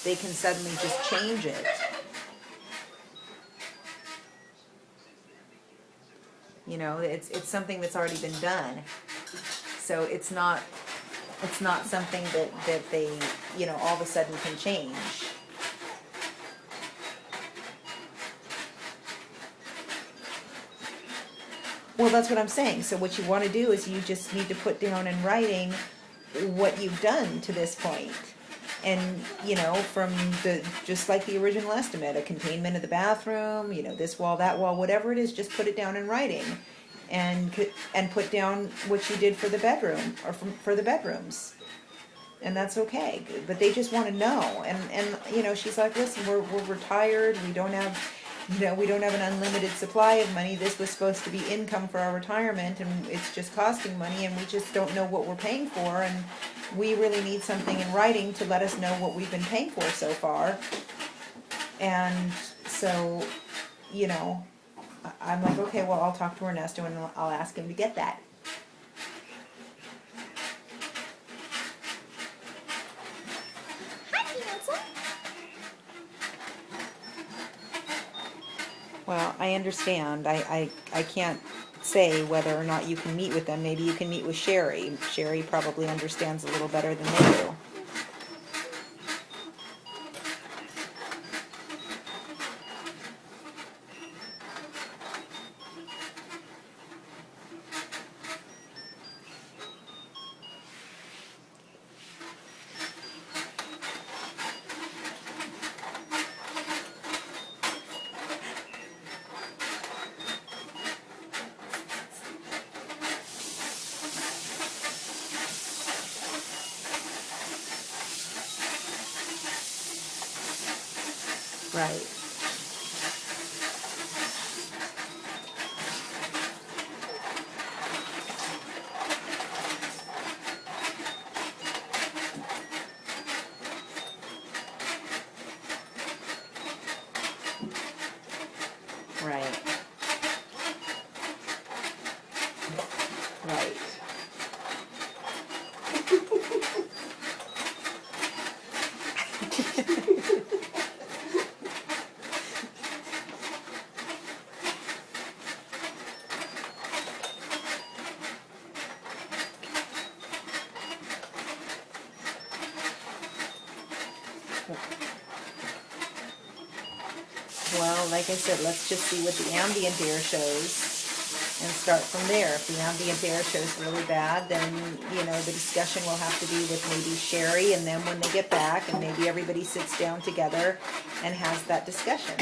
they can suddenly just change it. You know, it's something that's already been done. So it's not something that they, you know, all of a sudden can change. Well, that's what I'm saying. So what you want to do is you just need to put down in writing what you've done to this point. And, you know, from just like the original estimate, a containment of the bathroom, you know, this wall, that wall, whatever it is, just put it down in writing. And put down what you did for the bedroom, or for the bedrooms. And that's okay. But they just want to know. And you know, she's like, listen, we're retired. We don't have, you know, we don't have an unlimited supply of money. This was supposed to be income for our retirement, and it's just costing money, and we just don't know what we're paying for, and we really need something in writing to let us know what we've been paying for so far. And so, you know, I'm like, okay, well, I'll talk to Ernesto and I'll ask him to get that. Well, I understand. I can't say whether or not you can meet with them. Maybe you can meet with Sherry. Sherry probably understands a little better than they do. Right. Right. Right. Well, like I said, let's just see what the ambient air shows and start from there. If the ambient air shows really bad, then, you know, the discussion will have to be with maybe Sherry and them when they get back, and maybe everybody sits down together and has that discussion.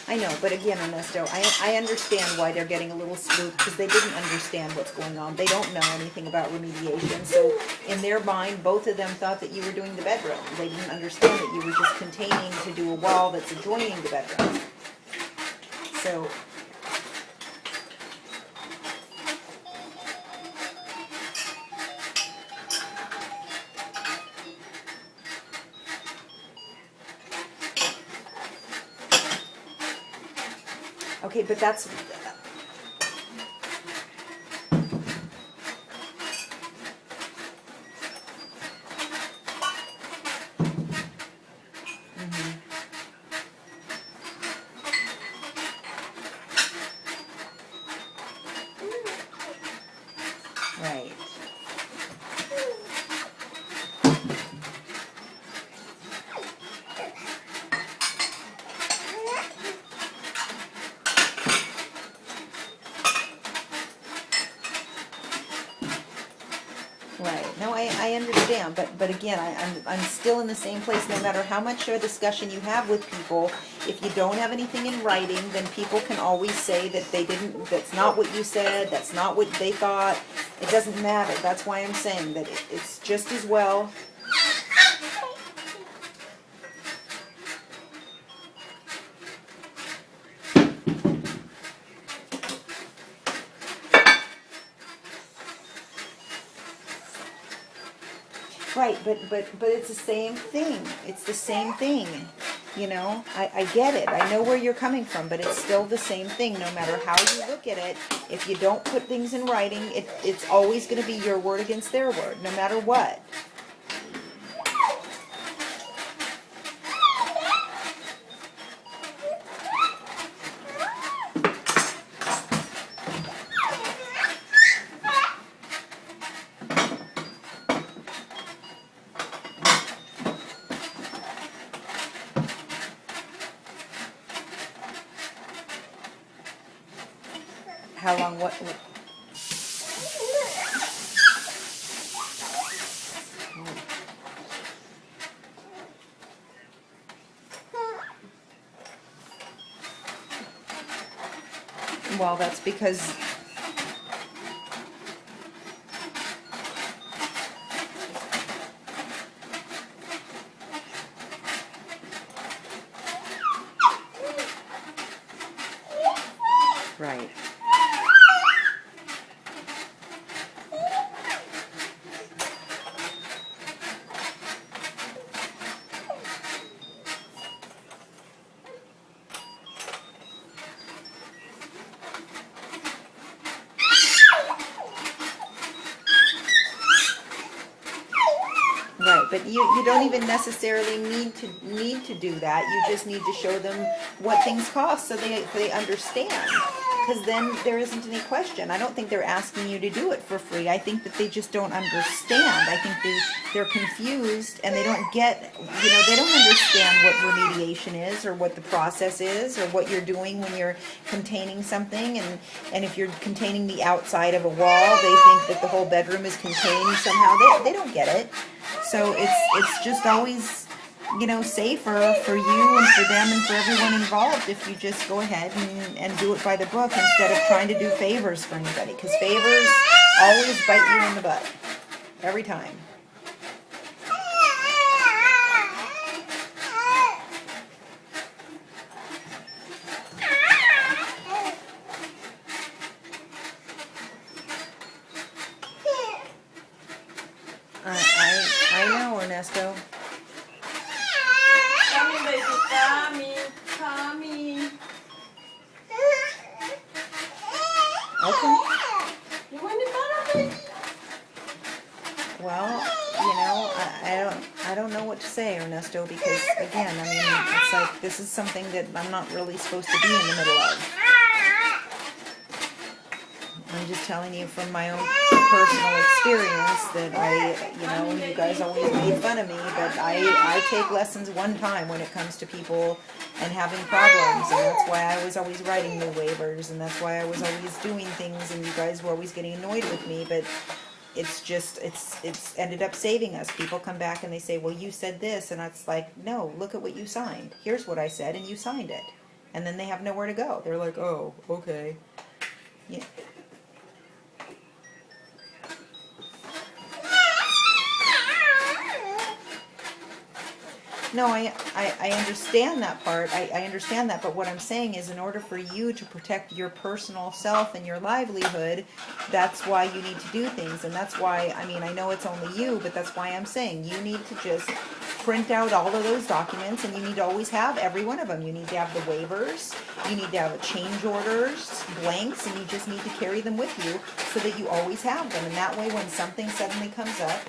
I know, but again, Ernesto, I understand why they're getting a little spooked, because they didn't understand what's going on. They don't know anything about remediation, so in their mind, both of them thought that you were doing the bedroom. They didn't understand that you were just containing to do a wall that's adjoining the bedroom. So, okay, but that's... Right. Right. No, I understand, but again, I'm still in the same place. No matter how much a discussion you have with people, if you don't have anything in writing, then people can always say that they didn't. That's not what you said. That's not what they thought. It doesn't matter. That's why I'm saying that it's just as well. Right, but it's the same thing. It's the same thing. You know, I get it. I know where you're coming from, but it's still the same thing. No matter how you look at it, if you don't put things in writing, it's always going to be your word against their word, no matter what. How long, what? Well, that's because, right. Right, but you don't even necessarily need to do that. You just need to show them what things cost so they understand. Because then there isn't any question. I don't think they're asking you to do it for free. I think that they just don't understand. I think they're confused and they don't get, they don't understand what remediation is or what the process is or what you're doing when you're containing something. And if you're containing the outside of a wall, they think that the whole bedroom is contained somehow. They don't get it. So it's just always, safer for you and for them and for everyone involved if you just go ahead and do it by the book instead of trying to do favors for anybody. Because favors always bite you in the butt. Every time. I know, Ernesto. Coming, baby, coming, coming. Okay. You want to go, baby? Well, I don't know what to say, Ernesto, because again, it's like this is something that I'm not really supposed to be in the middle of. I'm just telling you from my own personal experience that you guys always made fun of me, but I take lessons one time when it comes to people and having problems, and that's why I was always writing new waivers, and that's why I was always doing things, and you guys were always getting annoyed with me, but it's ended up saving us. People come back and they say, well, you said this, and it's like, no, look at what you signed. Here's what I said, and you signed it. And then they have nowhere to go. They're like, oh, okay. Yeah. No, I understand that part. I understand that, but what I'm saying is in order for you to protect your personal self and your livelihood, that's why you need to do things. And that's why, I know it's only you, but that's why I'm saying you need to just print out all of those documents, and you need to always have every one of them. You need to have the waivers, you need to have a change orders, blanks, and you just need to carry them with you so that you always have them. And that way when something suddenly comes up,